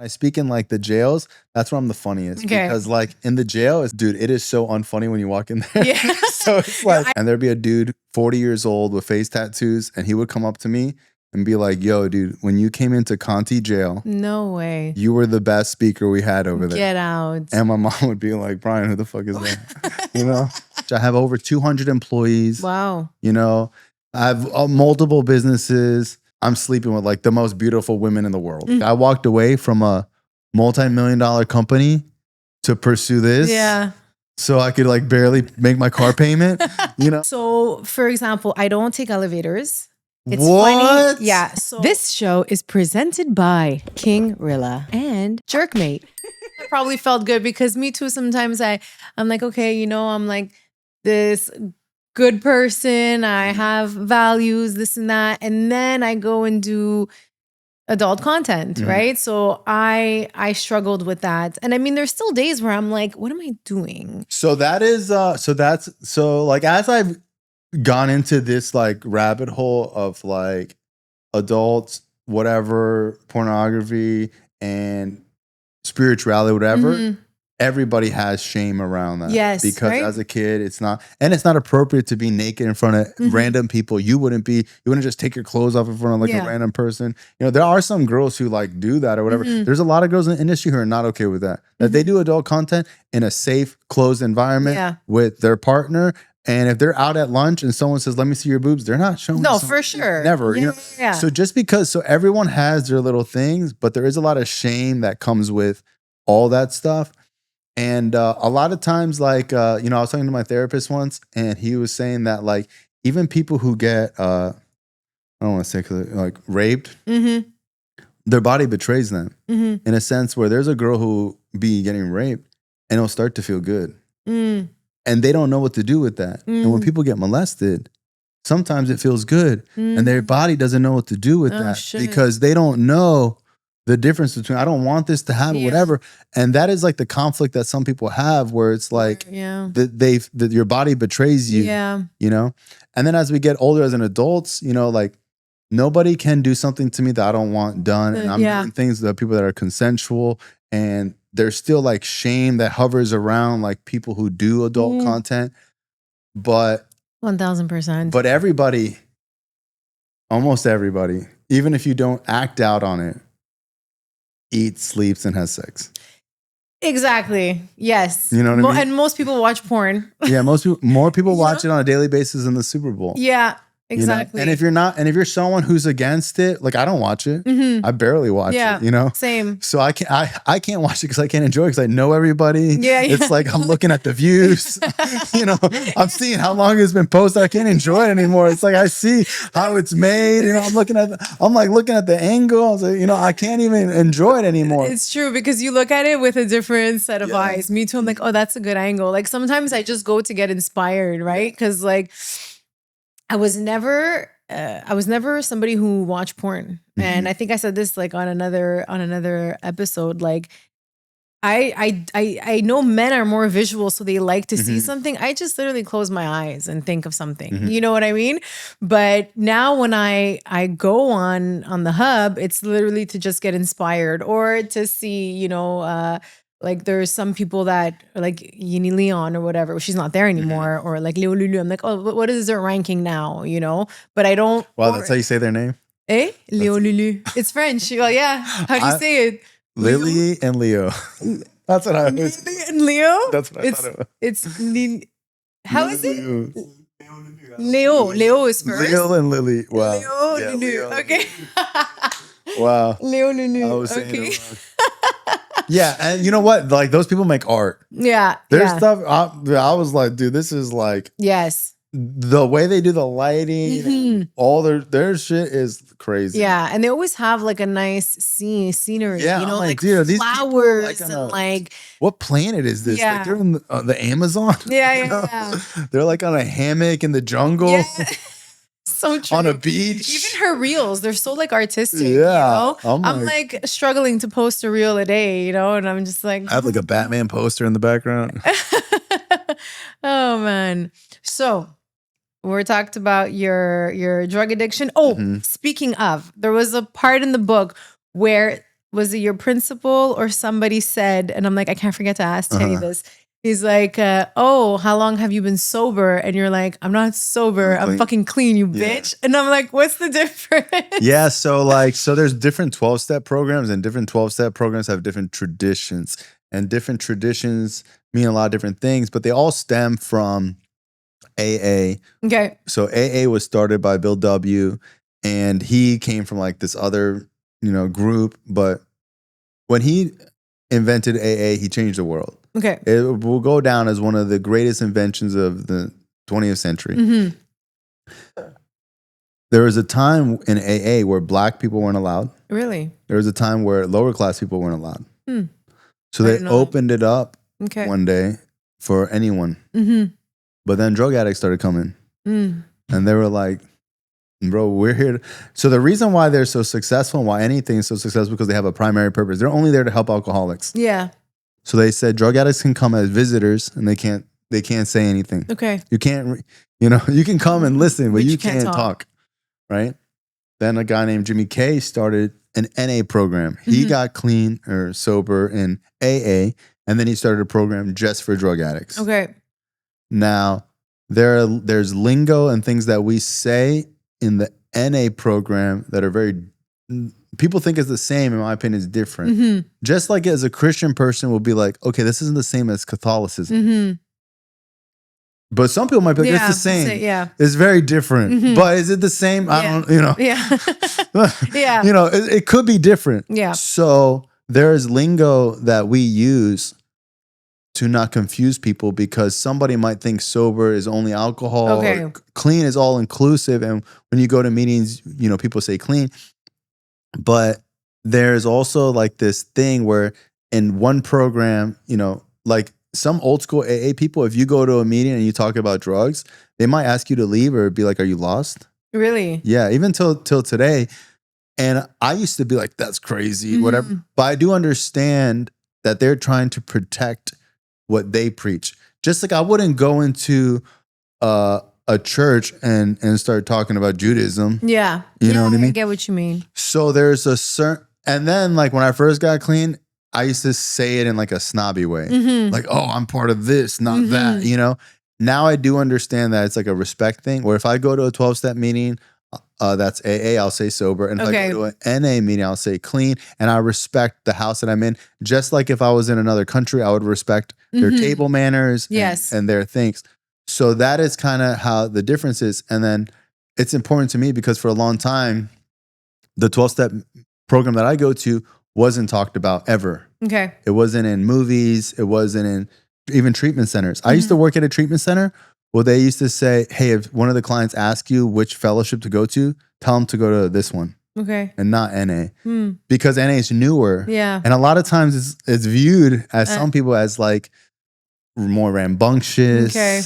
I speak in like the jails. That's where I'm the funniest because like in the jail, dude, it is so unfunny when you walk in there. Yeah. So it's like, and there'd be a dude 40 years old with face tattoos, and he would come up to me and be like, "Yo, dude, when you came into Conti jail, no way, you were the best speaker we had over there. Get out." And my mom would be like, "Brian, who the fuck is that?" You know, I have over 200 employees. Wow. You know, I have multiple businesses. I'm sleeping with like the most beautiful women in the world. I walked away from a multi-million-dollar company to pursue this. Yeah. So I could like barely make my car payment, you know? So for example, I don't take elevators. It's what? funny. Yeah. So this show is presented by King Rilla and Jerkmate. It probably felt good because me too, sometimes I'm like, okay, you know, I'm like this good person. I have values, this and that. And then I go and do adult content, right? So I struggled with that. And I mean, there's still days where I'm like, what am I doing? So that is, so like as I've gone into this like rabbit hole of like adults, whatever, pornography and spirituality, whatever, everybody has shame around that. Yes. Because as a kid, it's not appropriate to be naked in front of random people. You wouldn't just take your clothes off in front of like a random person. You know, there are some girls who like do that or whatever. There's a lot of girls in the industry who are not okay with that. That they do adult content in a safe, closed environment with their partner. And if they're out at lunch and someone says, "Let me see your boobs," they're not showing. No, for sure. Never. You know? So just because, so everyone has their little things, but there is a lot of shame that comes with all that stuff. And a lot of times, like, you know, I was talking to my therapist once, and he was saying that, like, even people who get, I don't want to say like raped, their body betrays them in a sense where there's a girl who be getting raped and it'll start to feel good. And they don't know what to do with that. And when people get molested, sometimes it feels good. And their body doesn't know what to do with that because they don't know the difference between, I don't want this to happen, whatever. And that is like the conflict that some people have where it's like that your body betrays you, you know? And then as we get older as an adults, you know, like nobody can do something to me that I don't want done. And I'm doing things that people that are consensual, and there's still like shame that hovers around like people who do adult content. But 1000%. But everybody, almost everybody, even if you don't act out on it, eats, sleeps, and has sex. Exactly. Yes. You know what I mean? And most people watch porn. Yeah, more people watch it on a daily basis than the Super Bowl. Yeah. Exactly. You know? And if you're someone who's against it, like I don't watch it. I barely watch it, you know? Same. So I can't watch it because I can't enjoy it because I know everybody. Yeah. It's like I'm looking at the views. You know, I'm seeing how long it's been posted. I can't enjoy it anymore. It's like I see how it's made. You know, I'm looking at the angle. I was like, you know, I can't even enjoy it anymore. It's true because you look at it with a different set of eyes. Me too. I'm like, oh, that's a good angle. Like sometimes I just go to get inspired, right? Because like I was never somebody who watched porn. And I think I said this like on another episode. Like I know men are more visual, so they like to see something. I just literally close my eyes and think of something. You know what I mean? But now when I go on the hub, it's literally to just get inspired or to see, you know, like there's some people that are like Yini Leon or whatever. She's not there anymore. Or like Leo Lulu. I'm like, oh, what is their ranking now? You know, but I don't. Wow, that's how you say their name? Eh? Leo Lulu. It's French. Well, yeah. How do you say it? Lily and Leo. That's what I was. Lily and Leo? That's what I thought it was. How is it? Leo. Leo is first. Leo and Lily. Wow. Leo Lulu. Okay. Wow. Leo Lulu. I was saying it wrong. Yeah, and you know what? Like those people make art. Yeah. There's stuff. I was like, dude, this is like the way they do the lighting. All their shit is crazy. Yeah, and they always have like a nice scenery. Yeah, you know, like dude, these flowers and like. What planet is this? Yeah. Like they're in the Amazon. Yeah. They're like on a hammock in the jungle. Yeah. So true. On a beach. Even her reels, they're so like artistic. Yeah. You know? I'm like struggling to post a reel a day, you know, and I'm just like. I have like a Batman poster in the background. Oh man. So we talked about your drug addiction. Oh, speaking of, there was a part in the book where was it your principal or somebody said, and I'm like, I can't forget to ask Teddy this. He's like, oh, how long have you been sober? And you're like, I'm not sober. I'm fucking clean, you bitch. And I'm like, what's the difference? Yeah. So there's different 12-step programs, and different 12-step programs have different traditions, and different traditions mean a lot of different things, but they all stem from AA. Okay. So AA was started by Bill W. And he came from like this other, group. But when he invented AA, he changed the world. Okay. It will go down as one of the greatest inventions of the 20th century. There was a time in AA where black people weren't allowed. Really? There was a time where lower class people weren't allowed. So they opened it up one day for anyone. But then drug addicts started coming. And they were like, bro, we're here. So the reason why they're so successful and why anything is so successful is because they have a primary purpose. They're only there to help alcoholics. Yeah. So they said drug addicts can come as visitors and they can't say anything. Okay. You can't, you can come and listen, but you can't talk. Right? Then a guy named Jimmy K started an NA program. He got clean or sober in AA, and then he started a program just for drug addicts. Okay. Now, there's lingo and things that we say in the NA program that are people think it's the same. In my opinion, it's different. Just like as a Christian person will be like, okay, this isn't the same as Catholicism. But some people might be like, it's the same. It's very different. But is it the same? I don't, it could be different. Yeah. So there's lingo that we use to not confuse people, because somebody might think sober is only alcohol, or clean is all inclusive. And when you go to meetings, people say clean. But there's also like this thing where in one program, like some old school AA people, if you go to a meeting and you talk about drugs, they might ask you to leave or be like, are you lost? Really? Yeah, even till today. And I used to be like, that's crazy, whatever. But I do understand that they're trying to protect what they preach. Just like I wouldn't go into a church and start talking about Judaism. Yeah. You know what I mean? I get what you mean. So there's a certain, and then like when I first got clean, I used to say it in like a snobby way. Like, oh, I'm part of this, not that, Now I do understand that it's like a respect thing, where if I go to a 12-step meeting, that's AA, I'll say sober. And if I go to an NA meeting, I'll say clean. And I respect the house that I'm in. Just like if I was in another country, I would respect their table manners and their things. So that is kind of how the difference is. And then it's important to me because for a long time, the 12-step program that I go to wasn't talked about ever. Okay. It wasn't in movies. It wasn't in even treatment centers. I used to work at a treatment center. Well, they used to say, hey, if one of the clients asks you which fellowship to go to, tell them to go to this one. Okay. And not NA. Because NA is newer. Yeah. And a lot of times it's viewed as some people as like more rambunctious. Okay.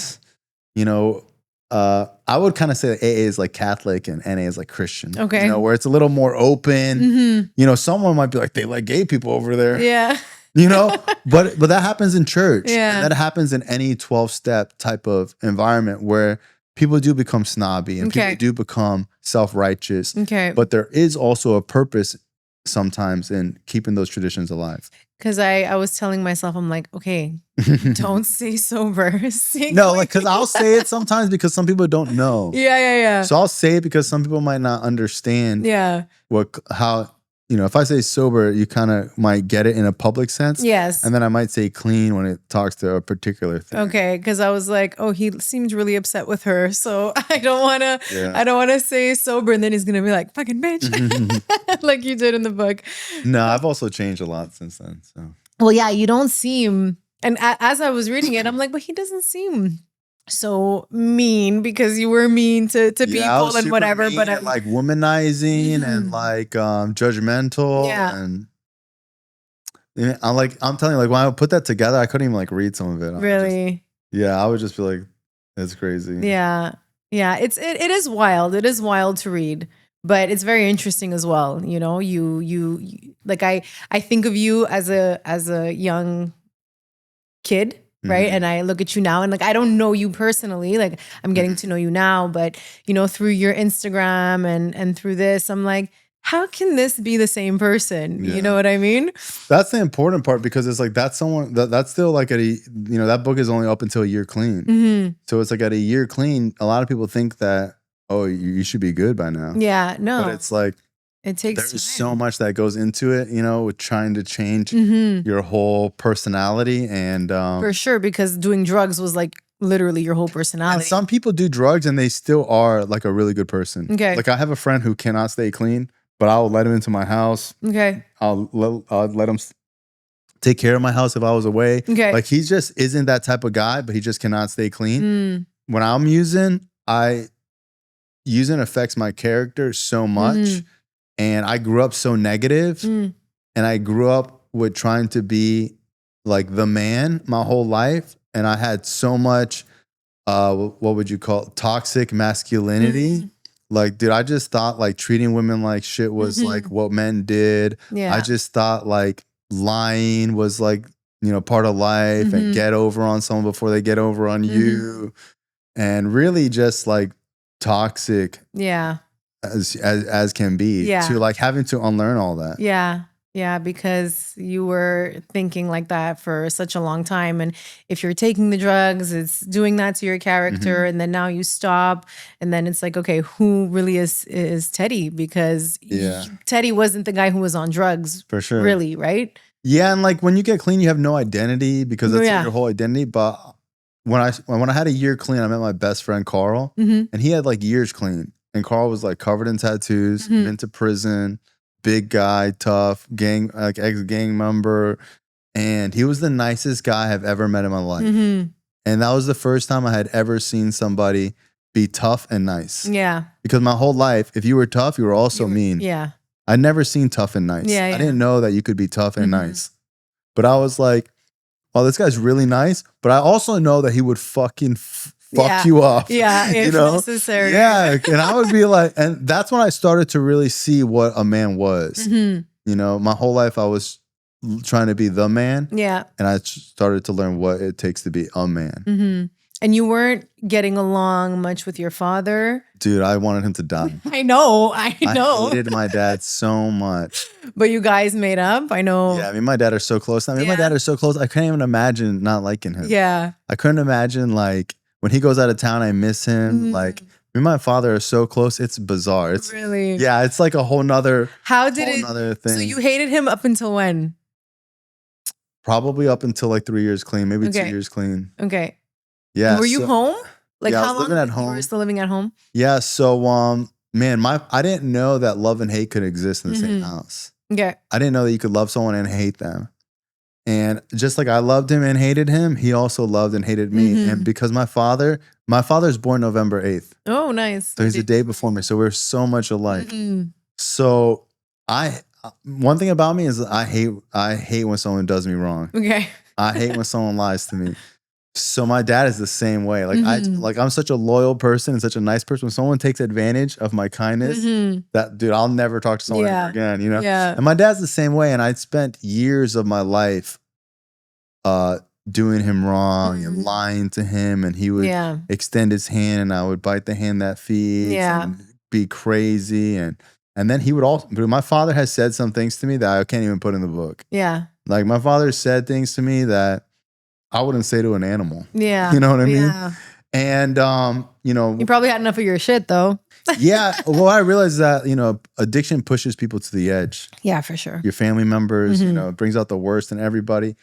I would kind of say that AA is like Catholic and NA is like Christian. Okay. Where it's a little more open. Someone might be like, they like gay people over there. Yeah. But that happens in church. Yeah. And that happens in any 12-step type of environment where people do become snobby and people do become self-righteous. Okay. But there is also a purpose sometimes in keeping those traditions alive. Because I was telling myself, I'm like, okay, don't say sober. Say no, like, because I'll say it sometimes because some people don't know. Yeah. So I'll say it because some people might not understand how, if I say sober, you kind of might get it in a public sense. Yes. And then I might say clean when it talks to a particular thing. Okay, because I was like, oh, he seemed really upset with her. So I don't want to say sober. And then he's going to be like, fucking bitch. Like you did in the book. No, I've also changed a lot since then. So. Well, yeah, you don't seem, and as I was reading it, I'm like, but he doesn't seem so mean, because you were mean to people and whatever, but and like womanizing and like judgmental. And I'm telling you, like when I put that together, I couldn't even like read some of it. Really? I would just be like, that's crazy. Yeah. It is wild. It is wild to read, but it's very interesting as well. You like I think of you as a young kid. Right. And I look at you now and like, I don't know you personally, like I'm getting to know you now, but through your Instagram and through this, I'm like, how can this be the same person? Yeah. You know what I mean? That's the important part because it's like that's someone that's still like at a, you know, that book is only up until a year clean. Mm-hmm. So it's like at a year clean, a lot of people think that, oh, you should be good by now. Yeah, no. But it's like it takes there's time. so much that goes into it, you know, with trying to change Mm-hmm. your whole personality. And For sure, because doing drugs was like literally your whole and personality. some people do drugs and they still are like a really good person. Okay. Like I have a friend who cannot stay clean, but I will let him into my house. Okay. I'll let him take care of my house if I was away. Okay. Like he just isn't that type of guy, but he just cannot stay clean. Mm. When I'm using affects my character so much. Mm. And I grew up so negative, Mm. and I grew up with trying to be like the man my whole life. And I had so much, what would you call it? Toxic masculinity. Mm. Like, dude, I just thought like treating women like shit was like what men did. Yeah. I just thought like lying was like, you know, part of life and get over on someone before they get over on you. And really just like toxic Yeah. as can be, Yeah. to like having to unlearn all that. Yeah. Yeah, because you were thinking like that for such a long time. And if you're taking the drugs, it's doing that to your character. And then now you stop. And then it's like, okay, who really is Teddy? Because Teddy wasn't the guy who was on drugs. For sure. Really, right? Yeah. And like when you get clean, you have no identity because that's your whole identity. But when I had a year clean, I met my best friend Carl, and he had like years clean. And Carl was like covered in tattoos, been to prison, big guy, tough, gang, like ex-gang member. And he was the nicest guy I've ever met in my life. And that was the first time I had ever seen somebody be tough and nice. Yeah. Because my whole life, if you were tough, you were also mean. Yeah. I'd never seen tough and nice. Yeah, I didn't know that you could be tough and nice. But I was like, well, this guy's really nice. But I also know that he would fucking fuck you up. Yeah, if necessary. Yeah. And I would be like, and that's when I started to really see what a man was. You know, my whole life I was trying to be the man. Yeah. And I started to learn what it takes to be a man. And you weren't getting along much with your father. Dude, I wanted him to die. I know. I hated my dad so much. But you guys made up. I know. Yeah, I mean, my dad are so close. I mean, my dad are so close. I couldn't even imagine not liking him. Yeah. I couldn't imagine like when he goes out of town, I miss him. Like me and my father are so close. It's bizarre. It's really, yeah. It's like a whole nother. Another thing. So you hated him up until when? Probably up until like 3 years clean, maybe 2 years clean. Okay. Yeah. And were you home? Like yeah, how I was long living at home. You were still living at home? Yeah. So man, I didn't know that love and hate could exist in the same house. Okay. I didn't know that you could love someone and hate them. And just like I loved him and hated him, he also loved and hated me. And because my father's born November 8th. Oh, nice. So he's the day before me. So we're so much alike. So one thing about me is I hate when someone does me wrong. Okay. I hate when someone lies to me. So my dad is the same way. Like I'm such a loyal person and such a nice person. When someone takes advantage of my kindness, that dude, I'll never talk to someone ever again, you know? Yeah. And my dad's the same way. And I spent years of my life doing him wrong and lying to him. And he would extend his hand and I would bite the hand that feeds and be crazy. And then he would also, but my father has said some things to me that I can't even put in the book. Yeah. Like my father said things to me that I wouldn't say to an animal. Yeah. You know what I mean? Yeah. And, you know. You probably had enough of your shit though. Yeah. Well, I realized that, you know, addiction pushes people to the edge. Yeah, for sure. Your family members, you know, it brings out the worst in everybody.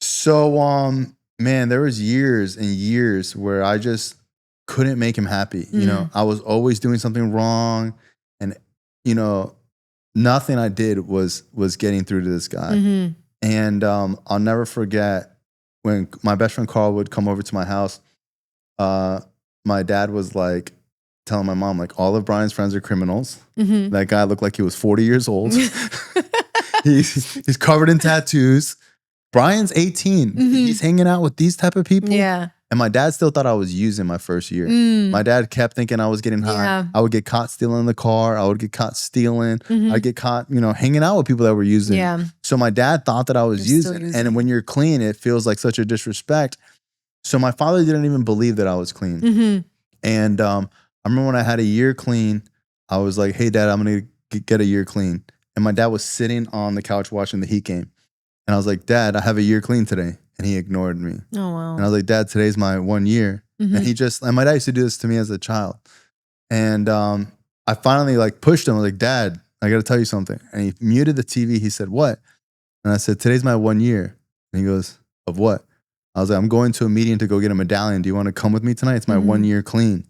So, man, there was years and years where I just couldn't make him happy. You know, I was always doing something wrong. And, you know, nothing I did was getting through to this guy. And I'll never forget when my best friend Carl would come over to my house, my dad was like telling my mom, like, all of Brian's friends are criminals. That guy looked like he was 40 years old. he's covered in tattoos. Brian's 18. He's hanging out with these type of people. Yeah. And my dad still thought I was using my first year. My dad kept thinking I was getting high. Yeah. I would get caught stealing the car. I would get caught stealing. I'd get caught, you know, hanging out with people that were using. Yeah. So my dad thought that I was using. And when you're clean, it feels like such a disrespect. So my father didn't even believe that I was clean. And I remember when I had a year clean, I was like, hey, Dad, I'm going to get a year clean. And my dad was sitting on the couch watching the Heat game. And I was like, Dad, I have a year clean today. And he ignored me. Oh, wow. And I was like, Dad, today's my 1 year. Mhm. And my dad used to do this to me as a child. And I finally like pushed him. I was like, Dad, I got to tell you something. And he muted the TV. He said, what? And I said, today's my 1 year. And he goes, of what? I was like, I'm going to a meeting to go get a medallion. Do you want to come with me tonight? It's my 1 year clean.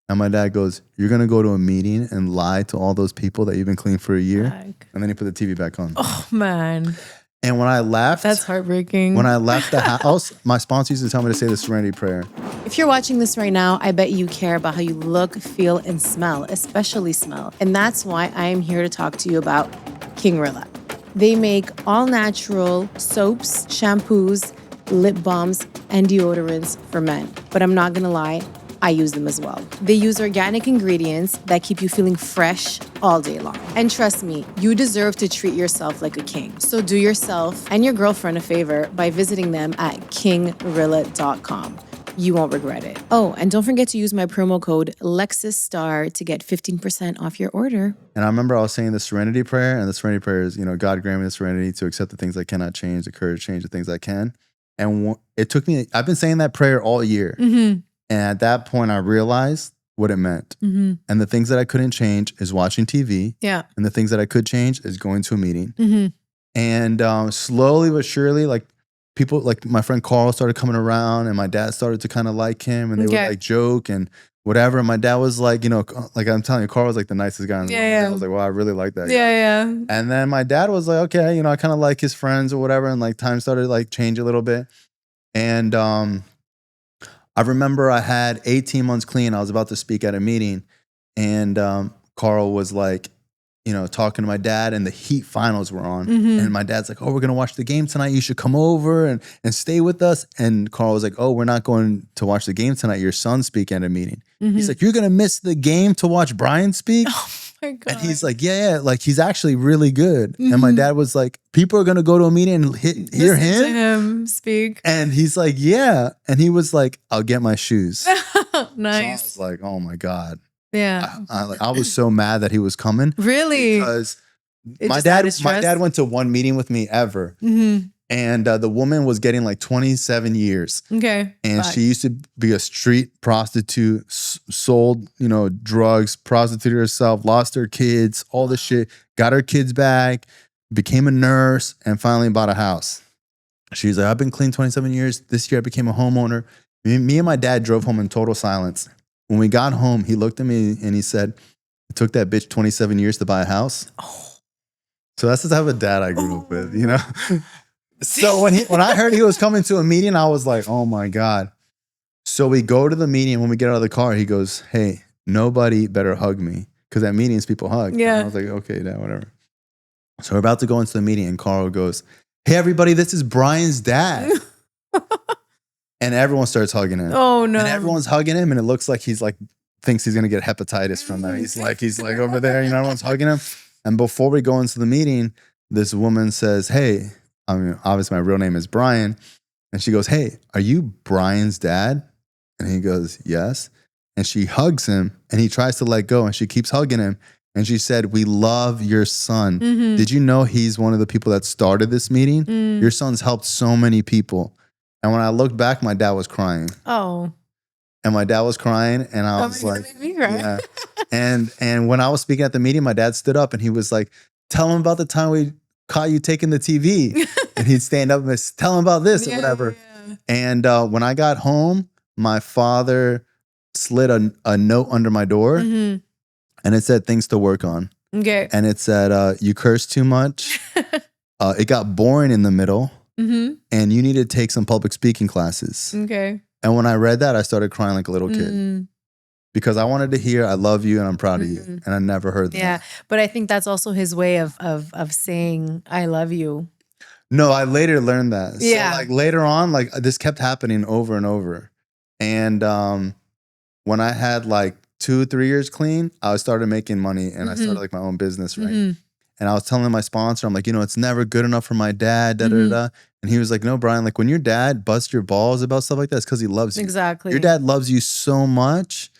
And my dad goes, you're going to go to a meeting and lie to all those people that you've been clean for a year? And then he put the TV back on. Oh, man. And when I left, That's heartbreaking. When I left the house, my sponsor used to tell me to say the Serenity Prayer. If you're watching this right now, I bet you care about how you look, feel, and smell, especially smell. And that's why I am here to talk to you about King Rilla. They make all natural soaps, shampoos, lip balms, and deodorants for men. But I'm not gonna lie, I use them as well. They use organic ingredients that keep you feeling fresh all day long. And trust me, you deserve to treat yourself like a king. So do yourself and your girlfriend a favor by visiting them at kingrilla.com. You won't regret it. Oh, and don't forget to use my promo code LexisStar to get 15% off your order. And I remember I was saying the Serenity Prayer, and the Serenity Prayer is, God grant me the serenity to accept the things I cannot change, the courage to change the things I can. And it took me, I've been saying that prayer all year. Mm-hmm. And at that point, I realized what it meant. Mm-hmm. And the things that I couldn't change is watching TV. Yeah. And the things that I could change is going to a meeting. Mm-hmm. And slowly but surely, like people, like my friend Carl started coming around, and my dad started to kind of like him, and they would like joke and whatever. And my dad was like, like I'm telling you, Carl was like the nicest guy in the world. Yeah. I was like, well, I really like that guy. Yeah. And then my dad was like, okay, I kind of like his friends or whatever. And like time started like change a little bit. And I remember I had 18 months clean. I was about to speak at a meeting, and Carl was like, talking to my dad, and the Heat finals were on. Mm-hmm. And my dad's like, oh, we're going to watch the game tonight. You should come over and stay with us. And Carl was like, oh, we're not going to watch the game tonight. Your son's speaking at a meeting. Mm-hmm. He's like, you're going to miss the game to watch Brian speak? Oh my God. And he's like, yeah, like he's actually really good. Mm-hmm. And my dad was like, people are going to go to a meeting and hear him speak. And he's like, yeah. And he was like, I'll get my shoes. Nice. So I was like, oh my God. Yeah. I was so mad that he was coming. Really? Because my dad went to one meeting with me ever. Mm-hmm. And the woman was getting like 27 years. Okay. And she used to be a street prostitute, sold, drugs, prostituted herself, lost her kids, all this shit, got her kids back, became a nurse, and finally bought a house. She's like, I've been clean 27 years. This year I became a homeowner. Me and my dad drove home in total silence. When we got home, he looked at me and he said, it took that bitch 27 years to buy a house. Oh. So that's the type of dad I grew up with, So when I heard he was coming to a meeting, I was like, oh my God. So we go to the meeting. When we get out of the car, he goes, hey, nobody better hug me. Because at meetings, people hug. Yeah. And I was like, okay, Dad, whatever. So we're about to go into the meeting, and Carl goes, hey, everybody, this is Brian's dad. And everyone starts hugging him. Oh no. And everyone's hugging him, and it looks like he's like, thinks he's going to get hepatitis from that. He's like over there, everyone's hugging him. And before we go into the meeting, this woman says, hey, obviously my real name is Brian. And she goes, hey, are you Brian's dad? And he goes, yes. And she hugs him, and he tries to let go, and she keeps hugging him. And she said, we love your son. Mm-hmm. Did you know he's one of the people that started this meeting? Mm. Your son's helped so many people. And when I looked back, my dad was crying. Oh. And my dad was crying, and I was like, make me cry. Yeah. And when I was speaking at the meeting, my dad stood up, and he was like, tell him about the time we caught you taking the TV. And he'd stand up and tell him about this or whatever. Yeah. And when I got home, my father slid a note under my door, mm-hmm. and it said things to work on. Okay. And it said, you curse too much. It got boring in the middle. Mm-hmm. And you need to take some public speaking classes. Okay. And when I read that, I started crying like a little kid. Because I wanted to hear, I love you and I'm proud of you. And I never heard that. Yeah. But I think that's also his way of saying, I love you. No, I later learned that. Yeah. So like later on, like this kept happening over and over. And when I had like 2-3 years clean, I started making money, and I started like my own business, right? Mm-hmm. And I was telling my sponsor, I'm like, it's never good enough for my dad, da. And he was like, no, Brian, like when your dad busts your balls about stuff like that, it's because he loves you. Exactly. Your dad loves you so much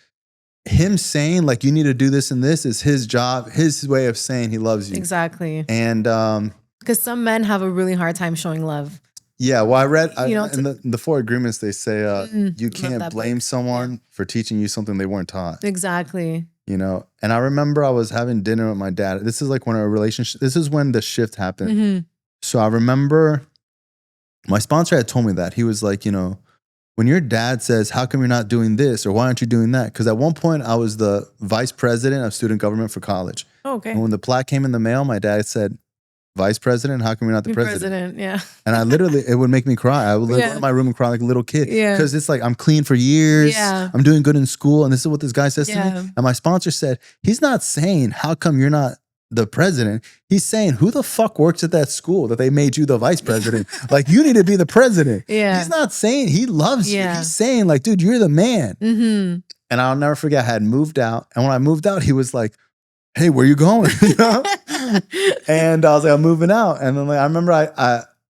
him saying like you need to do this and this is his job, his way of saying he loves you. Exactly. And because some men have a really hard time showing love. yeah, well, I read in the 4 agreements they say you can't blame someone for teaching you something they weren't taught. Exactly. You know, and I remember I was having dinner with my dad. This is like when our relationship. This is when the shift happened. So I remember my sponsor had told me that. He was like, you know, when your dad says, how come you're not doing this or why aren't you doing that? Because at one point I was the vice president of student government for college. Okay. And when the plaque came in the mail, my dad said, vice president, how come you're not the president? Yeah. And I literally, it would make me cry. I would go to my room and cry like a little kid. Yeah. Because it's like, I'm clean for years. Yeah. I'm doing good in school. And this is what this guy says to me. And my sponsor said, he's not saying, how come you're not the president? He's saying, who the fuck works at that school that they made you the vice president? Like, you need to be the president. Yeah. He's not saying he loves you. He's saying like, dude, you're the man. And I'll never forget, I had moved out. And when I moved out, he was like, hey, where you going? You know? And I was like, I'm moving out. And then like, I remember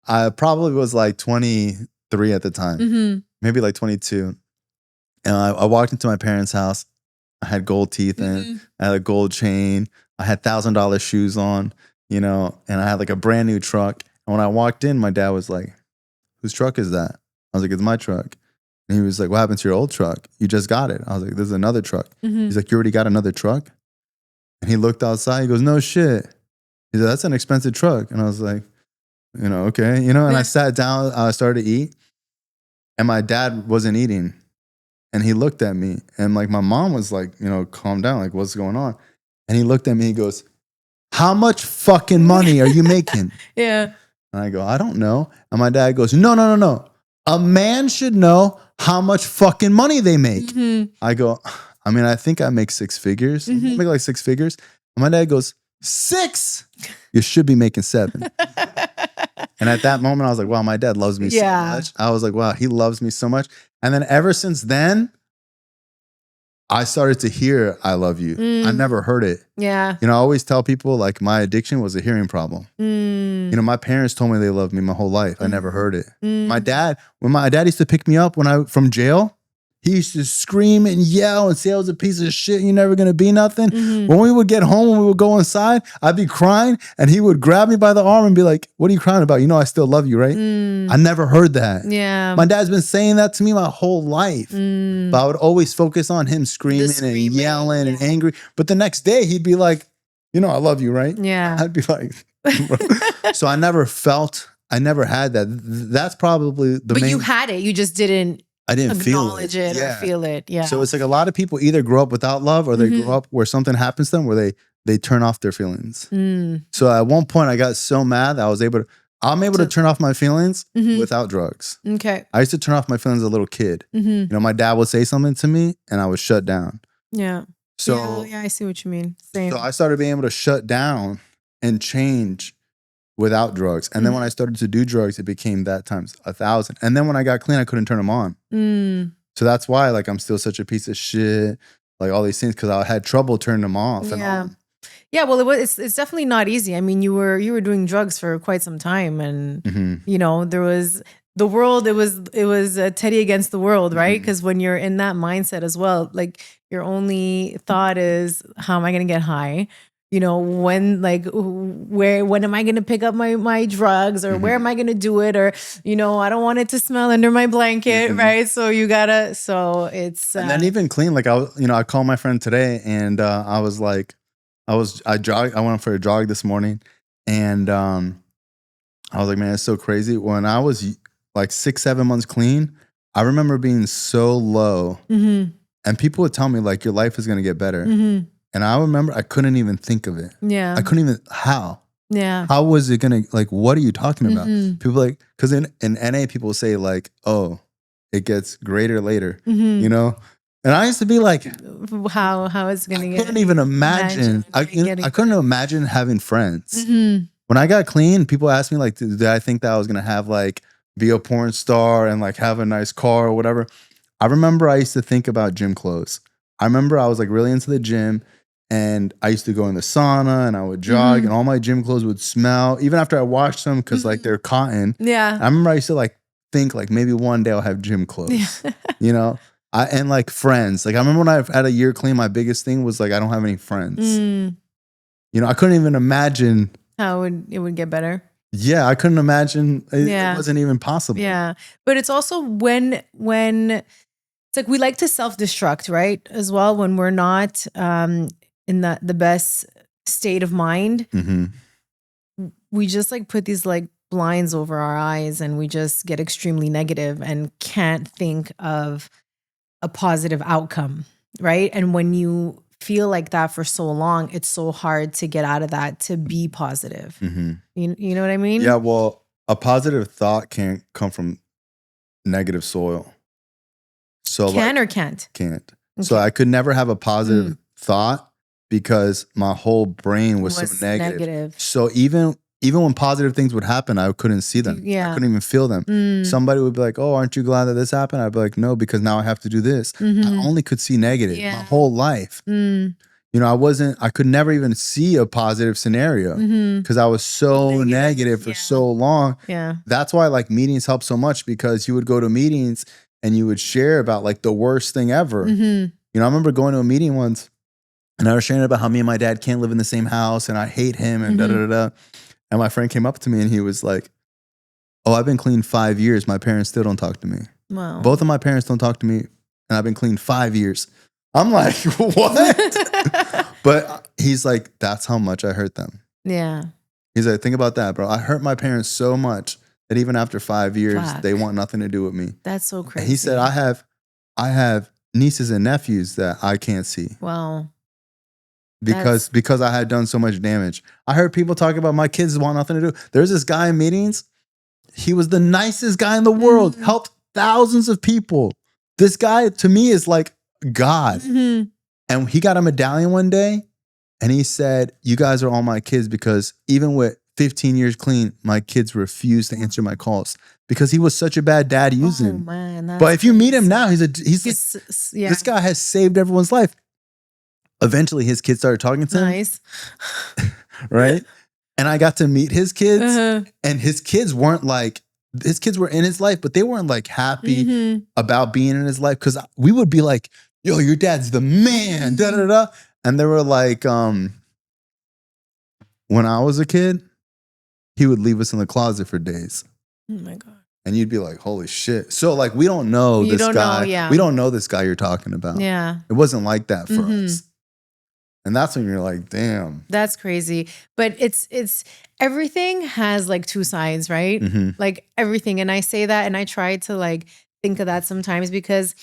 I probably was like 23 at the time, maybe like 22. And I walked into my parents' house. I had gold teeth in, I had a gold chain. I had $1,000 shoes on, you know, and I had like a brand new truck. And when I walked in, my dad was like, whose truck is that? I was like, it's my truck. And he was like, what happened to your old truck? You just got it. I was like, there's another truck. He's like, you already got another truck? And he looked outside. He goes, no shit. He said, that's an expensive truck. And I was like, you know, okay. You know, and I sat down, I started to eat. And my dad wasn't eating. And he looked at me. And like my mom was like, you know, calm down. Like, what's going on? And he looked at me. He goes, how much fucking money are you making? Yeah. And I go, I don't know. And my dad goes, no. A man should know how much fucking money they make. I go, I mean, I think I make 6 figures. I make like 6 figures. And my dad goes, 6? You should be making 7. And at that moment, I was like, wow, my dad loves me so much. I was like, wow, he loves me so much. And then ever since then, I started to hear I love you. I never heard it. Yeah. You know, I always tell people like my addiction was a hearing problem. You know, my parents told me they loved me my whole life. I never heard it. My dad, when my dad used to pick me up from jail, he used to scream and yell and say I was a piece of shit. You're never going to be nothing. When we would get home, when we would go inside, I'd be crying and he would grab me by the arm and be like, what are you crying about? You know, I still love you, right? I never heard that. Yeah. My dad's been saying that to me my whole life. But I would always focus on him screaming and yelling and angry. But the next day he'd be like, you know, I love you, right? Yeah. I'd be like, so I never had that. That's probably the main. But you had it. You just didn't. I didn't acknowledge it or feel it. Yeah. So it's like a lot of people either grow up without love or they grow up where something happens to them where they turn off their feelings. So at one point I got so mad that I'm able to turn off my feelings without drugs. Okay. I used to turn off my feelings as a little kid. You know, my dad would say something to me and I would shut down. Yeah. So yeah, I see what you mean. Same. So I started being able to shut down and change without drugs. And then when I started to do drugs, it became that times 1,000. And then when I got clean, I couldn't turn them on. So that's why like I'm still such a piece of shit, like all these things, because I had trouble turning them off and on. Yeah, well, it's definitely not easy. I mean, you were doing drugs for quite some time, and you know there was the world. It was Teddy against the world, right? Because when you're in that mindset as well, like your only thought is, how am I going to get high? You know, when am I going to pick up my drugs, or where am I going to do it? Or, you know, I don't want it to smell under my blanket. Right. So you gotta, it's, and then even clean, like I called my friend today and I was like, I went for a jog this morning and I was like, man, it's so crazy. When I was like 6-7 months clean, I remember being so low and people would tell me like, your life is going to get better. And I remember I couldn't even think of it. Yeah. I couldn't even, how? Yeah. How was it going to, like, what are you talking about? People like, because in NA, people say like, oh, it gets greater later, you know? And I used to be like, how is it going to get? I couldn't even imagine. I couldn't imagine having friends. When I got clean, people asked me like, did I think that I was going to have like, be a porn star and like have a nice car or whatever? I remember I used to think about gym clothes. I remember I was like really into the gym. And I used to go in the sauna and I would jog and all my gym clothes would smell even after I washed them because like they're cotton. Yeah. I remember I used to like think like maybe one day I'll have gym clothes. You know, And like friends. Like I remember when I had a year clean, my biggest thing was like I don't have any friends. You know, I couldn't even imagine how it would get better. Yeah, I couldn't imagine. It wasn't even possible. Yeah, but it's also when it's like we like to self-destruct, right? As well, when we're not in the best state of mind, we just like put these like blinds over our eyes, and we just get extremely negative and can't think of a positive outcome, right? And when you feel like that for so long, it's so hard to get out of that, to be positive. You know what I mean? Yeah, well, a positive thought can't come from negative soil. So can or can't? Can't. Okay. So I could never have a positive thought because my whole brain was so negative. So even when positive things would happen, I couldn't see them. I couldn't even feel them. Somebody would be like, oh, aren't you glad that this happened? I'd be like, no, because now I have to do this. I only could see negative my whole life. You know, I could never even see a positive scenario because I was so negative for so long. Yeah. That's why like meetings help so much, because you would go to meetings and you would share about like the worst thing ever. You know, I remember going to a meeting once and I was sharing about how me and my dad can't live in the same house and I hate him and da-da-da-da. And my friend came up to me and he was like, oh, I've been clean 5 years. My parents still don't talk to me. Wow. Both of my parents don't talk to me and I've been clean 5 years. I'm like, what? But he's like, that's how much I hurt them. Yeah. He's like, think about that, bro. I hurt my parents so much that even after 5 years, they want nothing to do with me. That's so crazy. And he said, I have nieces and nephews that I can't see. Wow. Because I had done so much damage. I heard people talk about my kids want nothing to do. There's this guy in meetings. He was the nicest guy in the world. Helped thousands of people. This guy to me is like God. And he got a medallion one day and he said, you guys are all my kids, because even with 15 years clean, my kids refused to answer my calls because he was such a bad dad using. Man, but if you meet him now, this guy has saved everyone's life. Eventually his kids started talking to him. Nice. Right? And I got to meet his kids and his kids were in his life, but they weren't like happy about being in his life. Cause we would be like, yo, your dad's the man, da da da. And they were like, when I was a kid, he would leave us in the closet for days. Oh my God. And you'd be like, holy shit. So like, we don't know this guy. We don't know this guy you're talking about. Yeah. It wasn't like that for us. And that's when you're like, damn. That's crazy. But it's everything has like two sides, right? Like everything. And I say that and I try to like think of that sometimes, because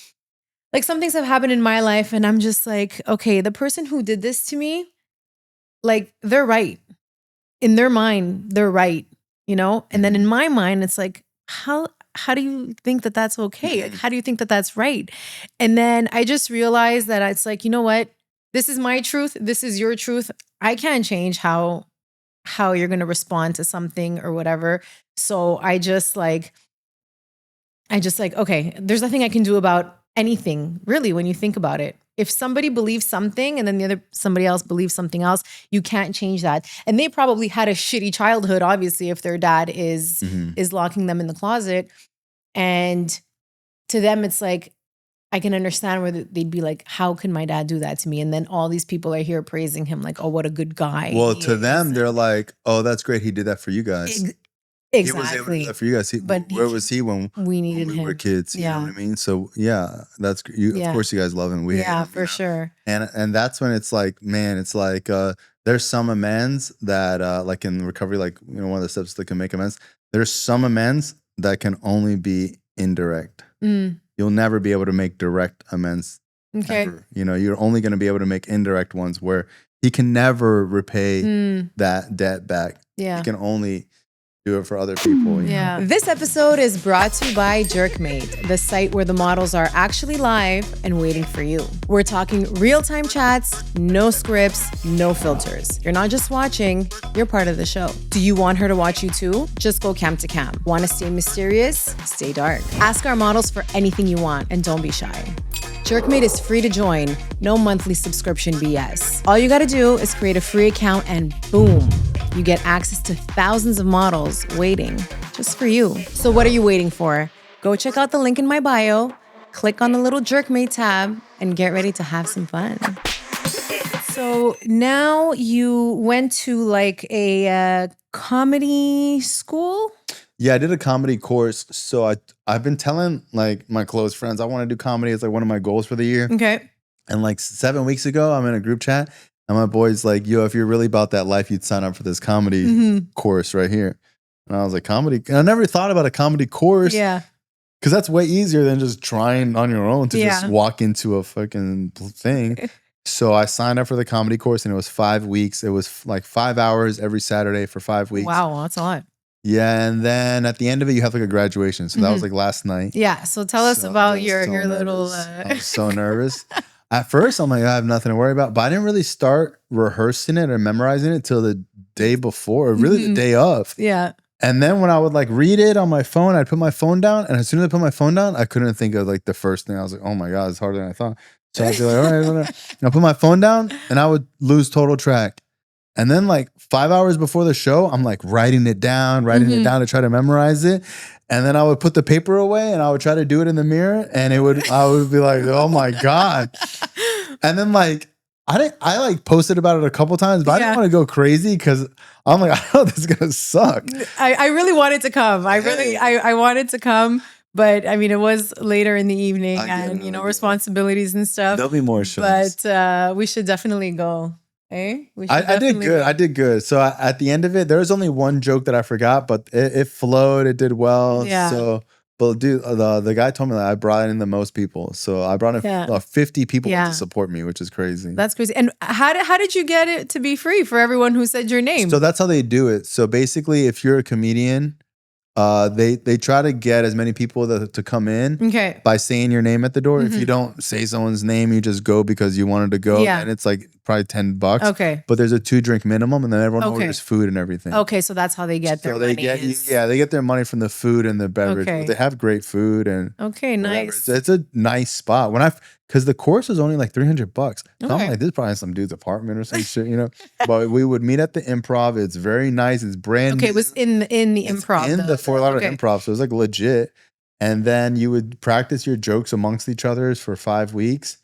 like some things have happened in my life and I'm just like, okay, the person who did this to me, like they're right. In their mind, they're right, you know? And then in my mind, it's like, how do you think that that's okay? Like, how do you think that that's right? And then I just realized that it's like, you know what? This is my truth. This is your truth. I can't change how you're going to respond to something or whatever. So I just like, okay, there's nothing I can do about anything, really, when you think about it. If somebody believes something and then somebody else believes something else, you can't change that. And they probably had a shitty childhood, obviously, if their dad is locking them in the closet. And to them, it's like, I can understand where they'd be like, how can my dad do that to me? And then all these people are here praising him like, oh, what a good guy. Well, to them, they're like, oh, that's great. He did that for you guys. Exactly. He was able to do that for you guys. But where was he when we needed him? We were kids. You know what I mean? So yeah, that's you. Of course, you guys love him. We hate him, for sure. And that's when it's like, man, it's like there's some amends that like in recovery, like one of the steps that can make amends. There's some amends that can only be indirect. You'll never be able to make direct amends. Okay. Ever. You're only going to be able to make indirect ones where he can never repay that debt back. Yeah. He can only do it for other people. Yeah. This episode is brought to you by Jerkmate, the site where the models are actually live and waiting for you. We're talking real-time chats, no scripts, no filters. You're not just watching, you're part of the show. Do you want her to watch you too? Just go cam to cam. Want to stay mysterious? Stay dark. Ask our models for anything you want and don't be shy. Jerkmate is free to join, no monthly subscription BS. All you gotta do is create a free account and boom, you get access to thousands of models waiting just for you. So what are you waiting for? Go check out the link in my bio click on the little Jerkmate tab and get ready to have some fun. So now you went to like a comedy school? Yeah, I did a comedy course. So I've been telling like my close friends I want to do comedy. It's like one of my goals for the year. Okay. And like 7 weeks ago, I'm in a group chat and my boy's like, yo, if you're really about that life, you'd sign up for this comedy course right here. And I was like, comedy? And I never thought about a comedy course. Yeah. Because that's way easier than just trying on your own to just walk into a fucking thing. So I signed up for the comedy course and it was 5 weeks. It was like 5 hours every Saturday for 5 weeks. Wow, that's a lot. Yeah, and then at the end of it, you have like a graduation. So that was like last night. Yeah, so tell us about your little... I was so nervous. At first, I'm like, I have nothing to worry about. But I didn't really start rehearsing it or memorizing it till the day before, or really the day of. Yeah. And then when I would like read it on my phone, I'd put my phone down. And as soon as I put my phone down, I couldn't think of like the first thing. I was like, oh my God, it's harder than I thought. So I'd be like, all right, whatever. And I put my phone down and I would lose total track. And then like 5 hours before the show, I'm like writing it down to try to memorize it. And then I would put the paper away and I would try to do it in the mirror. And I would be like, oh my God. And then like, I like posted about it a couple times, but I didn't want to go crazy because I'm like, I know this is gonna suck. I really wanted to come. I wanted to come, but I mean, it was later in the evening and responsibilities and stuff. There'll be more shows, but we should definitely go. Eh? I did good. I did good. So at the end of it, there was only one joke that I forgot, but it flowed. It did well. Yeah. So, but dude, the guy told me that I brought in the most people. So I brought in 50 people to support me, which is crazy. That's crazy. And how did you get it to be free for everyone who said your name? So that's how they do it. So basically, if you're a comedian, they try to get as many people to come in by saying your name at the door. If you don't say someone's name, you just go because you wanted to go, and it's like probably $10. Okay, but there's a 2-drink minimum, and then everyone orders food and everything. Okay, so that's how they get their money. They get their money from the food and the beverage. Okay. But they have great food and nice. It's a nice spot. Because the course was only like $300. So I'm like, this is probably some dude's apartment or some shit, But we would meet at the Improv. It's very nice. It's brand new. It was in the Improv. In the Fort Lauderdale Improv. So it was like legit. And then you would practice your jokes amongst each other for 5 weeks.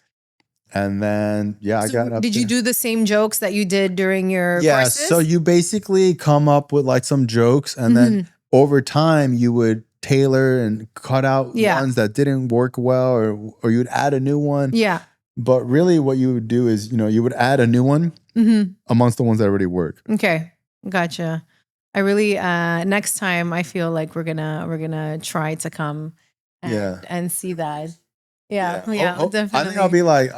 And then, I got up. Did you do the same jokes that you did during your courses? So you basically come up with like some jokes. And then over time, you would tailor and cut out ones that didn't work well, or you'd add a new one. Yeah. But really what you would do is, you would add a new one amongst the ones that already work. Okay. Gotcha. I really next time I feel like we're gonna try to come and see that. Yeah. Definitely. I think I'll be like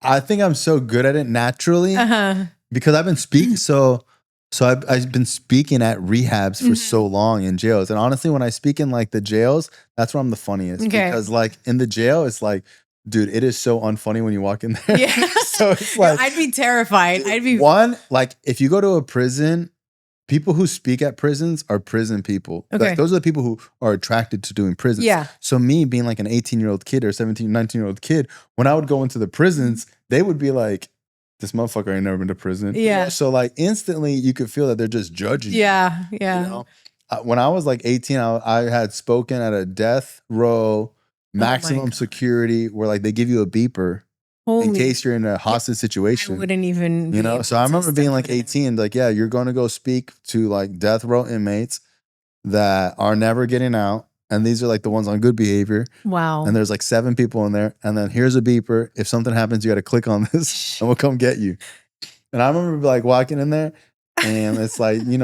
I think I'm so good at it naturally because I've been speaking So I've been speaking at rehabs for so long in jails. And honestly, when I speak in like the jails, that's where I'm the funniest. Because like in the jail, it's like, dude, it is so unfunny when you walk in there. Yeah. So it's like, I'd be terrified. Like if you go to a prison, people who speak at prisons are prison people. Okay. Like, those are the people who are attracted to doing prisons. Yeah. So me being like an 18-year-old kid or 17, 19-year-old kid, when I would go into the prisons, they would be like, this motherfucker ain't never been to prison. Yeah. So like instantly you could feel that they're just judging you. Yeah. Yeah. When I was like 18, I had spoken at a death row, maximum security, where like they give you a beeper in case you're in a hostage situation. I wouldn't even, So I remember being like 18, like, yeah, you're going to go speak to like death row inmates that are never getting out. And these are like the ones on good behavior. Wow. And there's like 7 people in there. And then here's a beeper. If something happens, you got to click on this and we'll come get you. And I remember like walking in there and it's like, you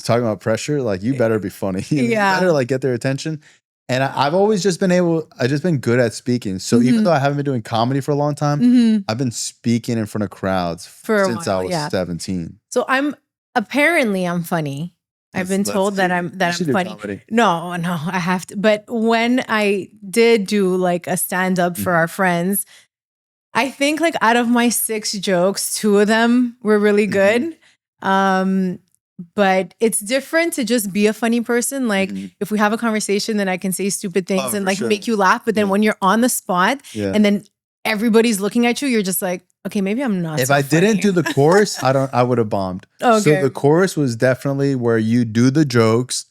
talking about pressure, like you better be funny. You better like get their attention. And I've always just been good at speaking. So even though I haven't been doing comedy for a long time, I've been speaking in front of crowds since I was 17. So I'm funny. I've been told that I'm funny. Comedy. No, I have to. But when I did do like a stand up for our friends, I think like out of my 6 jokes, 2 of them were really good. But it's different to just be a funny person. Like if we have a conversation, then I can say stupid things and like make you laugh. But then when you're on the spot and then everybody's looking at you, you're just like, okay, maybe I'm not. If I didn't do the chorus, I would have bombed. Okay. So the chorus was definitely where you do the jokes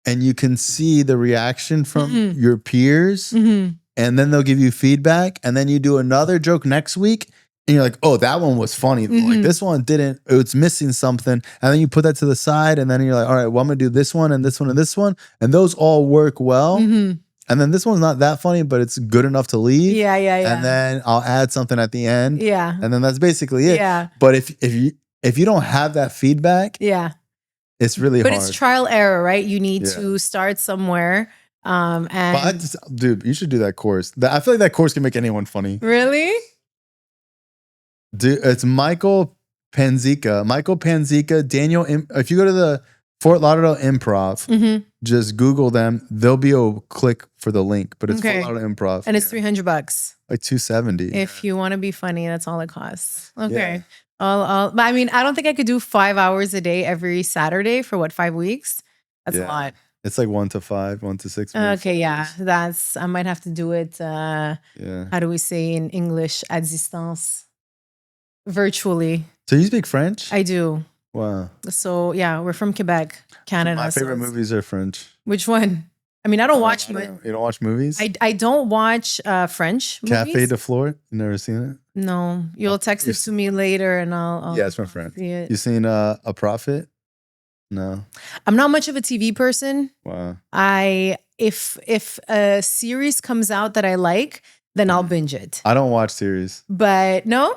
and you can see the reaction from Mhm. your peers, Mhm. and then they'll give you feedback, and then you do another joke next week, and you're like, oh, that one was funny. Like Mhm. this one didn't, it's missing something. And then you put that to the side, and then you're like, all right, well, I'm gonna do this one and this one and this one. And those all work well. Mhm. And then this one's not that funny, but it's good enough to leave. Yeah, yeah, yeah. And then I'll add something at the end. Yeah. And then that's basically it. Yeah. But if you don't have that feedback, Yeah. it's really But hard. it's trial error, right? You need Yeah. to start somewhere. But And dude, you should do that course. I feel like that course can make anyone funny. really? Dude, it's Michael Panzica, Daniel. If you go to the Fort Lauderdale Improv, Mhm. just Google them. There'll be a click for the link, but it's Okay. Fort Lauderdale Improv. And it's $300. like $270. If you want to be funny, that's all it costs. Okay. Yeah. But I mean, I don't think I could do 5 hours a day every Saturday for 5 weeks? That's a Yeah. lot. It's like 1 to 5, 1 to 6 minutes. Okay, yeah. I might have to do it, Yeah. how do we say in English, à distance, virtually. So you speak French? I do. Wow. So yeah, we're from Quebec, Canada. My so favorite it's- movies are French. Which one? I mean, I don't watch. You don't watch movies? I don't watch French Cafe movies. de Flore? You never seen it? No, you'll text it to me later, and I'll Yeah, it's my friend. see it. You seen A Prophet? No. I'm not much of a TV person. Wow. If a series comes out that I like, then I'll binge it. I don't watch series. But no,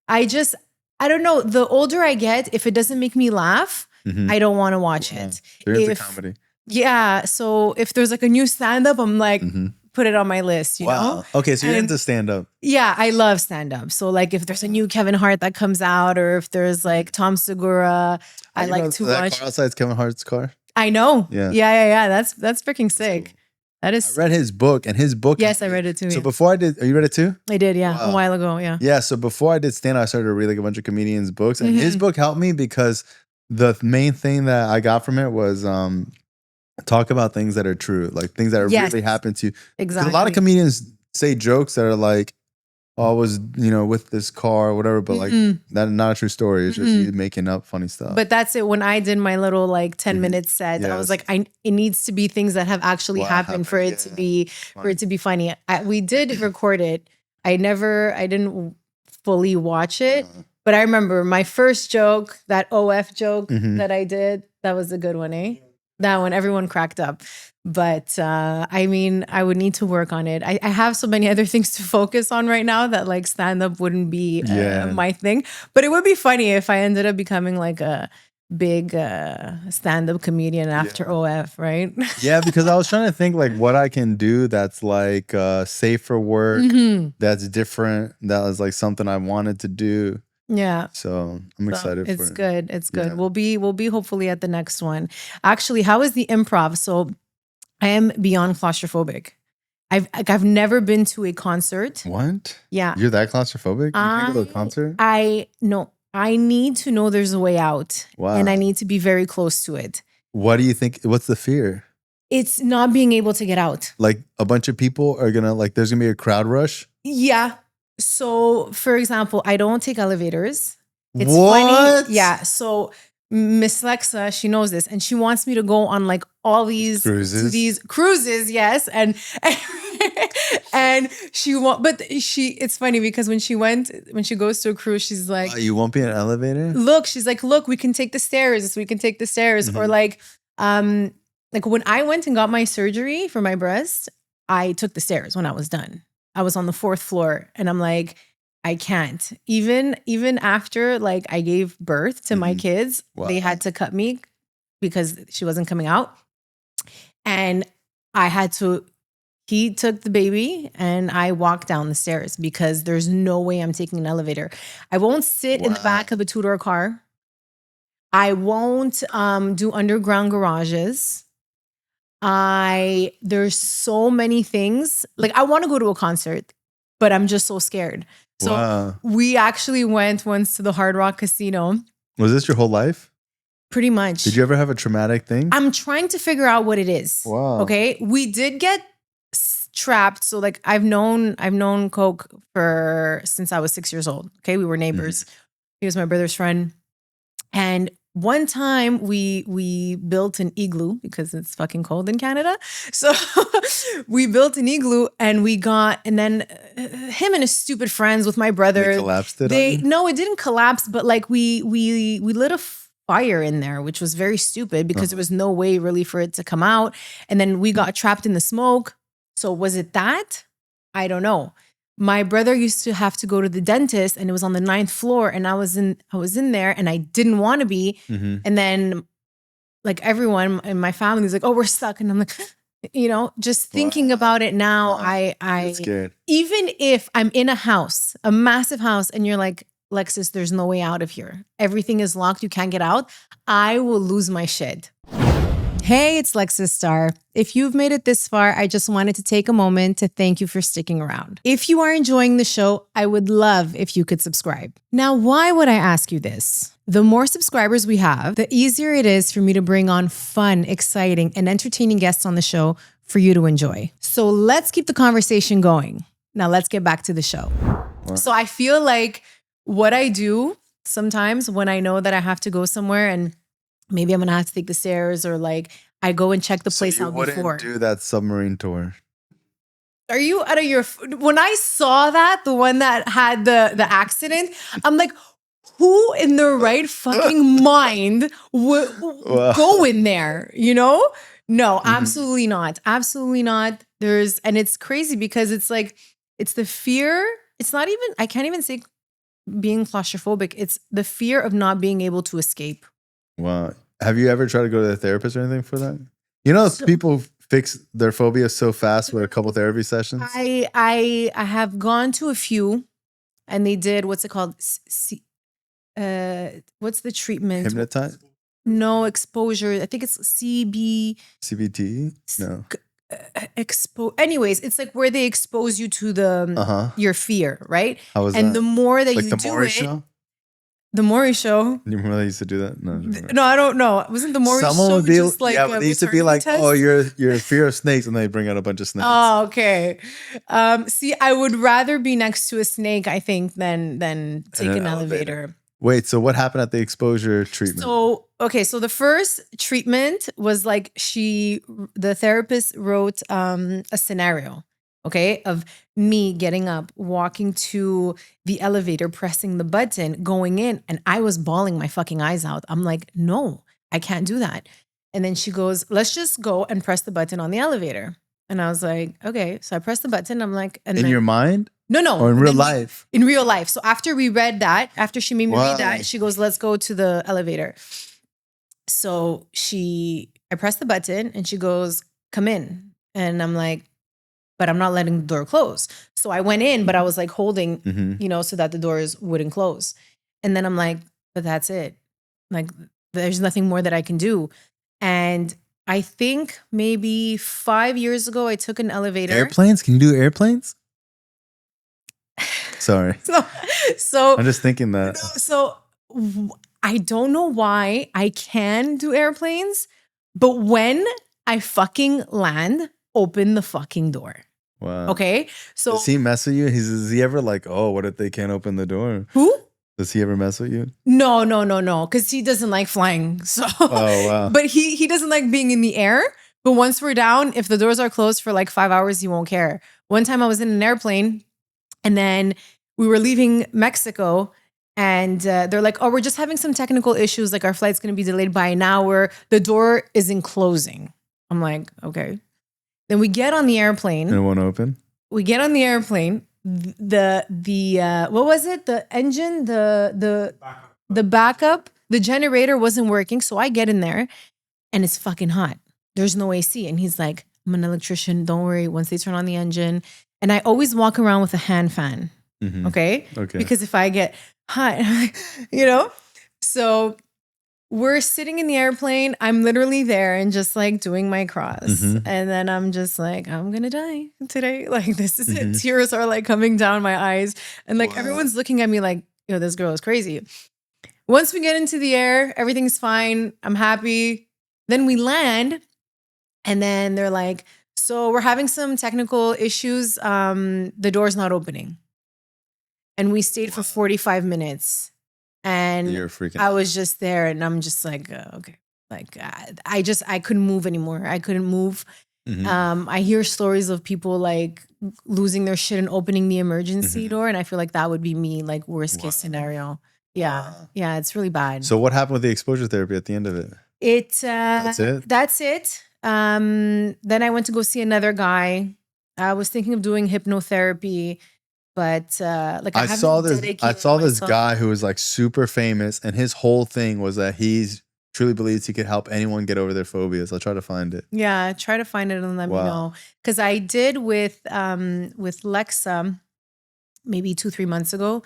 I don't know. The older I get, if it doesn't make me laugh, Mhm. I don't want to watch Wow. it. You're into If- comedy. Yeah. So if there's like a new stand-up, I'm like, Mhm. put it on my list, you know? Wow. Okay, so you're And- into stand up. Yeah, I love stand-up. So like if there's a new Kevin Hart that comes out, or if there's like Tom Segura, I like to that watch. car outside's Kevin Hart's car. I know. Yeah. Yeah. That's freaking sick. cool. That I is. read his book, and his book. Yes, I read it too. So Yeah. before I did, you read it too? I did. Yeah, a Wow. while ago. Yeah. Yeah. So before I did stand up, I started to read like a bunch of comedians' books, and his Mhm. book helped me because the main thing that I got from it was talk about things that are true, like things that are Yes. really happened to you. 'Cause Exactly. a lot of comedians say jokes that are like, "Oh, I was, with this car or whatever," but like Mhm. that's not a true story. It's just Mhm. you making up funny stuff. But that's it. When I did my little like 10 Mhm. minute set, I was Yes. like, it needs to be things that have actually What happened for happened, it to yeah. be funny. We did record it. I didn't fully watch it, but I remember my first joke, that OF joke Mhm. that I did. That was a good one, eh? That one, everyone cracked up. But I mean, I would need to work on it. I have so many other things to focus on right now that like stand up wouldn't be Yeah. my thing. But it would be funny if I ended up becoming like a big stand up comedian after Yeah. OF, right? Yeah, because I was trying to think like what I can do that's like safe for work, Mhm. that's different, that was like something I wanted to do. Yeah. So I'm So excited for it's it. good. It's good. Yeah. We'll be hopefully at the next one. Actually, how is the improv? So I am beyond claustrophobic. I've never been to a concert. What? Yeah. You're that claustrophobic? You can't go to a concert? I need to know there's a way out. Wow. And I need to be very close to it. What do you think? What's the fear? It's not being able to get out. Like a bunch of people are gonna there's gonna be a crowd rush? Yeah. So for example, I don't take elevators. It's What? funny. Yeah. So Miss Lexa, she knows this, and she wants me to go on like all these cruises, yes, and it's funny because when she goes to a cruise, she's like, You won't be in an elevator? look, we can take the stairs, or like when I went and got my surgery for my breast, I took the stairs when I was done. I was on the 4th floor, and I'm like, I can't. Even after like I gave birth to my kids, they had to cut me because she wasn't coming out. And he took the baby and I walked down the stairs because there's no way I'm taking an elevator. I won't sit in the back of a 2-door car. I won't do underground garages. There's so many things. Like I want to go to a concert, but I'm just so scared. So we actually went once to the Hard Rock Casino. Was this your whole life? Pretty much. Did you ever have a traumatic thing? I'm trying to figure out what it is. Wow. Okay. We did get trapped. So like I've known Coke since I was 6 years old. Okay. We were neighbors. He was my brother's friend. And one time we built an igloo because it's fucking cold in Canada. So we built an igloo and then him and his stupid friends with my brother. They collapsed it. No, it didn't collapse, but like we lit a fire in there, which was very stupid because there was no way really for it to come out. And then we got trapped in the smoke. So was it that? I don't know. My brother used to have to go to the dentist and it was on the 9th floor and I was in there and I didn't want to be. And then like everyone in my family is like, oh, we're stuck. And I'm like, just thinking about it now, I scared. Even if I'm in a house, a massive house, and you're like, Lexis, there's no way out of here. Everything is locked. You can't get out. I will lose my shit. Hey, it's Lexis Star. If you've made it this far, I just wanted to take a moment to thank you for sticking around. If you are enjoying the show, I would love if you could subscribe. Now, why would I ask you this? The more subscribers we have, the easier it is for me to bring on fun, exciting, and entertaining guests on the show for you to enjoy. So let's keep the conversation going. Now let's get back to the show. So I feel like what I do sometimes when I know that I have to go somewhere and maybe I'm going to have to take the stairs or like I go and check the place out before. You wouldn't do that submarine tour. Are you out of your... When I saw that, the one that had the accident, I'm like, who in their right fucking mind would go in there, No, absolutely not. Absolutely not. And it's crazy because it's like, it's the fear. It's not even, I can't even say being claustrophobic. It's the fear of not being able to escape. Wow. Have you ever tried to go to a therapist or anything for that? People fix their phobia so fast with a couple therapy sessions. I have gone to a few and they did, what's it called? What's the treatment? Hypnotize? No, exposure. I think it's CBT? No. Anyways, it's like where they expose you to your fear, right? How was and that? the more that like you the do Maury it, show? The Maury Show. You remember they used to do that? No, I don't know. Wasn't the Maury Show just like they used to be like, test? oh, you're fear of snakes, and they bring out a bunch of snakes. Oh, okay. See, I would rather be next to a snake, I think, than take an elevator. Wait, so what happened at the exposure treatment? So the first treatment was like the therapist wrote a scenario, of me getting up, walking to the elevator, pressing the button, going in, and I was bawling my fucking eyes out. I'm like, no, I can't do that. And then she goes, let's just go and press the button on the elevator. And I was like, okay. So I pressed the button. I'm like, and in your mind? No. Or in real life? In real life. So after we read that, after she made me read that, she goes, let's go to the elevator. So I pressed the button and she goes, come in. And I'm like, but I'm not letting the door close. So I went in, but I was like holding, so that the doors wouldn't close. And then I'm like, but that's it. Like, there's nothing more that I can do. And I think maybe 5 years ago, I took an elevator. Airplanes? Can you do airplanes? Sorry. So I'm just thinking that. So I don't know why I can do airplanes, but when I fucking land, open the fucking door. Wow. Okay. So does he mess with you? Is he ever like, oh, what if they can't open the door? Who? Does he ever mess with you? No. Because he doesn't like flying. So wow. But he doesn't like being in the air. But once we're down, if the doors are closed for like 5 hours, he won't care. One time I was in an airplane and then we were leaving Mexico and they're like, oh, we're just having some technical issues. Like our flight's going to be delayed by an hour. The door isn't closing. I'm like, okay. Then we get on the airplane. And it won't open? We get on the airplane. The what was it? The engine, the backup, the generator wasn't working. So I get in there and it's fucking hot. There's no AC. And he's like, I'm an electrician. Don't worry. Once they turn on the engine. And I always walk around with a hand fan. Okay. Because if I get hot, so we're sitting in the airplane. I'm literally there and just like doing my cross. And then I'm just like, I'm going to die today. Like, this is it. Tears are like coming down my eyes. And like, everyone's looking at me like, this girl is crazy. Once we get into the air, everything's fine. I'm happy. Then we land and then they're like, so we're having some technical issues. The door's not opening. And we stayed for 45 minutes. And You're freaking I out. was just there, and I'm just like, okay. Like I couldn't move anymore. I couldn't move. I hear stories of people like losing their shit and opening the emergency door, and I feel like that would be me, like worst case scenario. Yeah, yeah, it's really bad. So what happened with the exposure therapy at the end of it? That's it. That's it. Then I went to go see another guy. I was thinking of doing hypnotherapy, but like I saw this guy who was like super famous, and his whole thing was that he's truly believes he could help anyone get over their phobias. I'll try to find it. Yeah, try to find it and let me know. Because I did with Lexa maybe 2-3 months ago.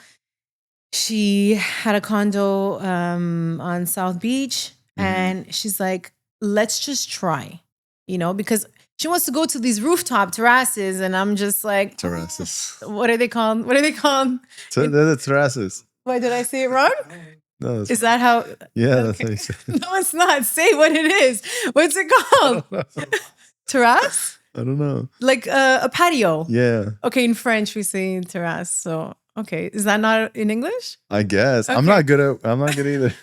She had a condo on South Beach, and she's like, let's just try, because she wants to go to these rooftop terraces, and I'm just like, terraces. What are they called? They're the terraces. Why did I say it wrong? No, is that how? Yeah, that's how you say it. No, it's not. Say what it is. What's it called? Terrace? I don't know. Like a patio. Yeah. Okay, in French we say terrace. So okay, is that not in English? I guess. Okay. I'm not good either.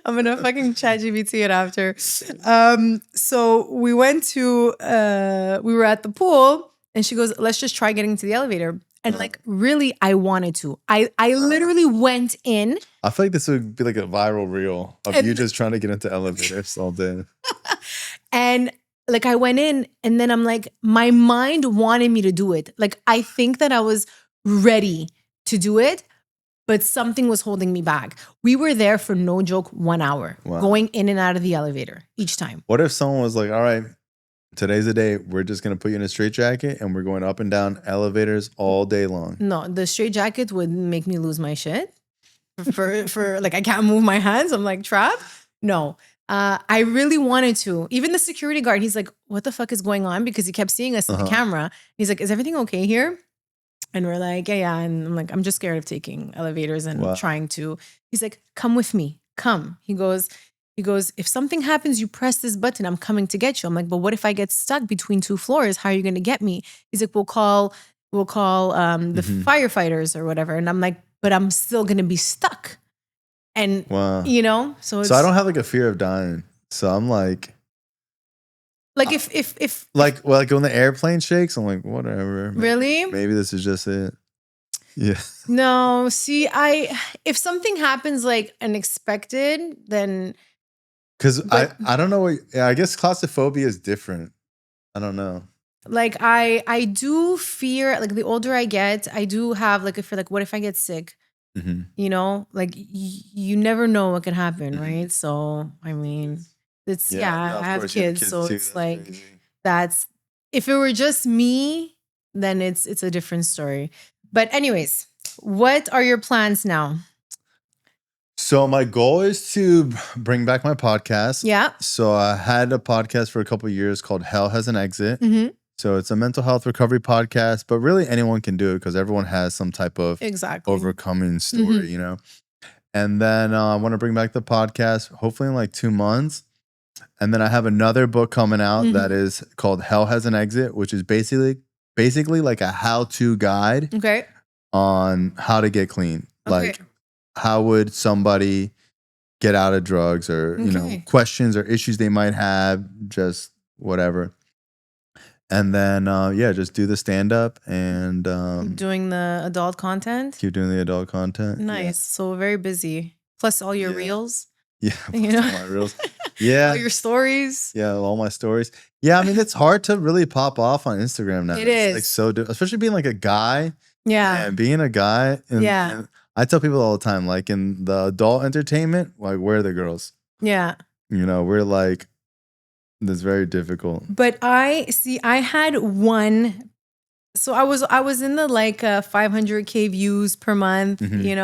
I'm gonna fucking ChatGPT it after. So we went to we were at the pool, and she goes, let's just try getting to the elevator. And like, really, I wanted to. I literally went in. I feel like this would be like a viral reel of you just trying to get into elevators all day. And like, I went in, and then I'm like, my mind wanted me to do it. Like, I think that I was ready to do it, but something was holding me back. We were there for no joke 1 hour, going in and out of the elevator each time. What if someone was like, all right, today's the day, we're just going to put you in a straitjacket and we're going up and down elevators all day long? No, the straitjacket would make me lose my shit. For like, I can't move my hands. I'm like trapped. No, I really wanted to. Even the security guard, he's like, what the fuck is going on? Because he kept seeing us in the camera. He's like, is everything okay here? And we're like, yeah. And I'm like, I'm just scared of taking elevators and trying to. He's like, come with me. Come. He goes, if something happens, you press this button. I'm coming to get you. I'm like, but what if I get stuck between 2 floors? How are you going to get me? He's like, we'll call the firefighters or whatever. And I'm like, but I'm still going to be stuck. And, so I don't have like a fear of dying. So I'm like, if like when the airplane shakes, I'm like, whatever. Really? Maybe this is just it. Yeah. No, see, if something happens like unexpected, then. Because I don't know. I guess claustrophobia is different. I don't know. Like I do fear, like the older I get, I do have like a fear, like what if I get sick? Like you never know what could happen, right? So I mean, it's I have kids, so it's like crazy. That's if it were just me, then it's a different story. But anyways, what are your plans now? So my goal is to bring back my podcast. Yeah. So I had a podcast for a couple of years called Hell Has an Exit. So it's a mental health recovery podcast, but really anyone can do it because everyone has some type of overcoming story, And then I want to bring back the podcast hopefully in like 2 months. And then I have another book coming out that is called Hell Has an Exit, which is basically like a how-to guide on how to get clean. Like how would somebody get out of drugs or, questions or issues they might have, just whatever. And then, just do the stand-up and... doing the adult content? Keep doing the adult content. Nice. Yeah. So very busy. Plus all your reels. Yeah. All my reels. Yeah. All your stories. Yeah, all my stories. Yeah, I mean, it's hard to really pop off on Instagram now. It is. Like especially being like a guy. Yeah. And being a guy. And I tell people all the time, like in the adult entertainment, like we're the girls. Yeah. We're like... That's very difficult. But I had one. So I was in the like 500K views per month, and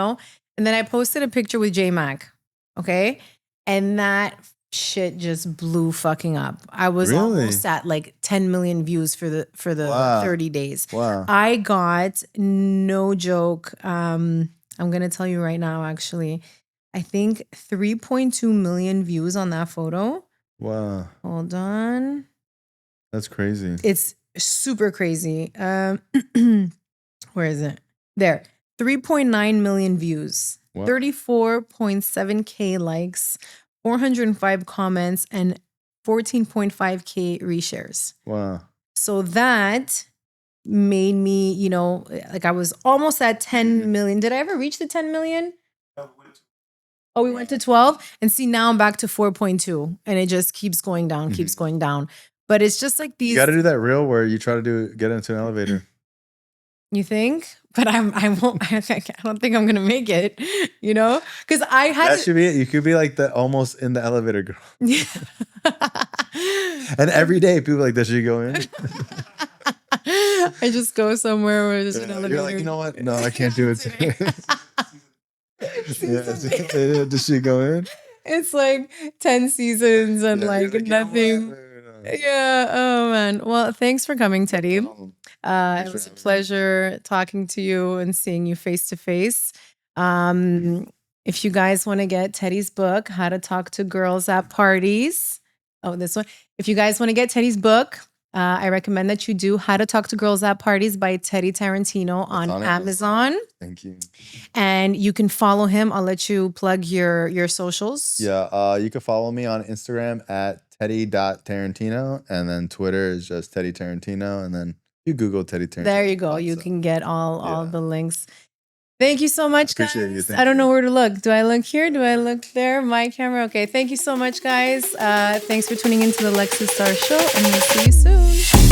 then I posted a picture with J Mac. Okay. And that shit just blew fucking up. I was almost at like 10 million views for the 30 days. Wow. I got, no joke. I'm going to tell you right now, actually, I think 3.2 million views on that photo. Wow. Hold on. That's crazy. It's super crazy. Where is it? There. 3.9 million views, Wow. 34.7K likes, 405 comments, and 14.5K reshares. Wow. So that made me, you know, like I was almost at 10 million. Did I ever reach the 10 million? Oh, we went to 12? And see, now I'm back to 4.2. And it just keeps going down, keeps going down. But it's just like these. You got to do that reel where you try to get into an elevator. You think? But I won't. I don't think I'm gonna make it. You know, because I had. That should be it. You could be like the almost in the elevator girl. Yeah. And every day people are like, does she go in? I just go somewhere where there's an elevator. You're like, you know what? No, I can't do it today. Yeah, does she go in? It's like 10 seasons and like nothing. Yeah. Oh man. Well, thanks for coming, Teddy. It was a pleasure talking to you and seeing you face to face. If you guys want to get Teddy's book, How to Talk to Girls at Parties. Oh, this one. If you guys want to get Teddy's book, I recommend that you do How to Talk to Girls at Parties by Teddy Tarantino on Amazon. Thank you. And you can follow him. I'll let you plug your socials. Yeah, you can follow me on Instagram at Teddy.Tarantino, and then Twitter is just Teddy Tarantino, and then you Google Teddy Tarantino. There you go. You can get all the links. Thank you so much, guys. Appreciate you. I don't know where to look. Do I look here? Do I look there? My camera? Okay. Thank you so much, guys. Thanks for tuning into the Lexis Star Show, and we'll see you soon.